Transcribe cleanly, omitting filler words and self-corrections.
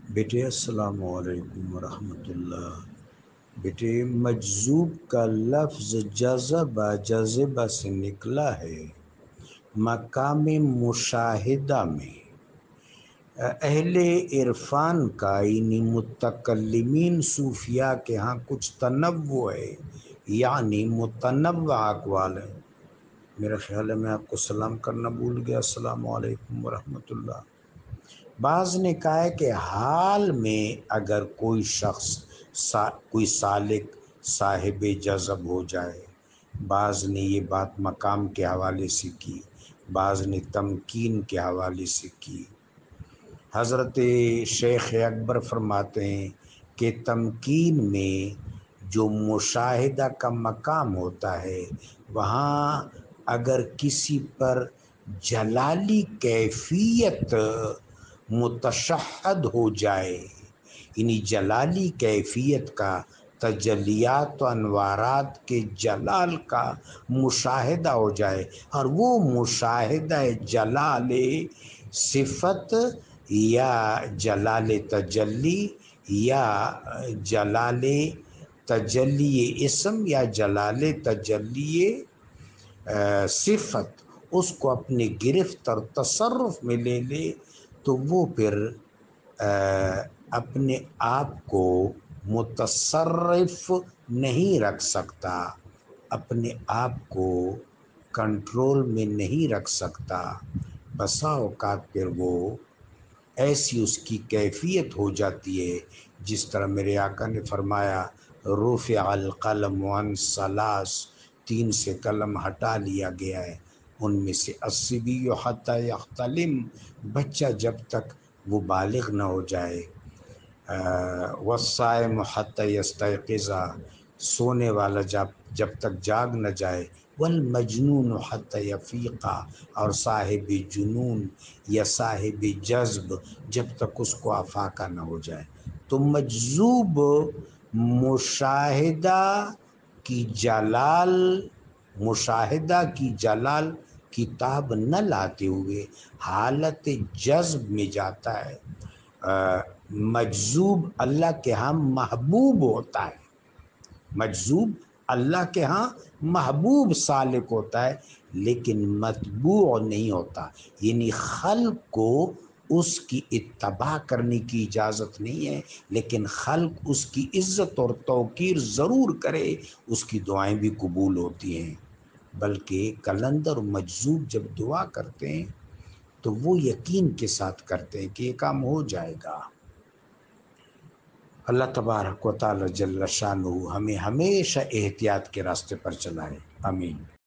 بیٹے السلام علیکم ورحمۃ اللہ۔ بیٹے مجذوب کا لفظ جذبہ سے نکلا ہے۔ مقام مشاہدہ میں اہل عرفان کا یعنی متکلمین صوفیاء کے ہاں کچھ تنوع ہے، یعنی متنوع اقوال ہیں۔ میرا خیال ہے میں آپ کو سلام کرنا بھول گیا، السلام علیکم ورحمۃ اللہ۔ بعض نے کہا ہے کہ حال میں اگر کوئی شخص کوئی سالک صاحب جذب ہو جائے، بعض نے یہ بات مقام کے حوالے سے کی، بعض نے تمکین کے حوالے سے کی۔ حضرت شیخ اکبر فرماتے ہیں کہ تمکین میں جو مشاہدہ کا مقام ہوتا ہے، وہاں اگر کسی پر جلالی کیفیت متشہد ہو جائے، یعنی جلالی کیفیت کا، تجلیات و انوارات کے جلال کا مشاہدہ ہو جائے، اور وہ مشاہدہ جلال صفت یا جلال تجلی یا جلال تجلی اسم یا جلال تجلی صفت اس کو اپنے گرفت اور تصرف میں لے لے، تو وہ پھر اپنے آپ کو متصرف نہیں رکھ سکتا، اپنے آپ کو کنٹرول میں نہیں رکھ سکتا۔ بسا اوقات پھر وہ ایسی اس کی کیفیت ہو جاتی ہے، جس طرح میرے آقا نے فرمایا رفع القلم عن ثلاث، 3 سے قلم ہٹا لیا گیا ہے، ان میں سے الصبی حتی یحتلم، بچہ جب تک وہ بالغ نہ ہو جائے، والصائم حتی یستیقظ، سونے والا جب تک جاگ نہ جائے، والمجنون حتی یفیق، اور صاحب جنون یا صاحب جذب جب تک اس کو افاقہ نہ ہو جائے۔ تو مجذوب مشاہدہ کی جلال کتاب نہ لاتے ہوئے حالت جذب میں جاتا ہے۔ مجذوب اللہ کے ہاں محبوب ہوتا ہے، مجذوب اللہ کے ہاں محبوب سالک ہوتا ہے، لیکن متبوع نہیں ہوتا، یعنی خلق کو اس کی اتباع کرنے کی اجازت نہیں ہے، لیکن خلق اس کی عزت اور توقیر ضرور کرے، اس کی دعائیں بھی قبول ہوتی ہیں۔ بلکہ قلندر مجذوب جب دعا کرتے ہیں تو وہ یقین کے ساتھ کرتے ہیں کہ یہ کام ہو جائے گا۔ اللہ تبارک و تعالی جل شانہ ہمیں ہمیشہ احتیاط کے راستے پر چلائے، آمین۔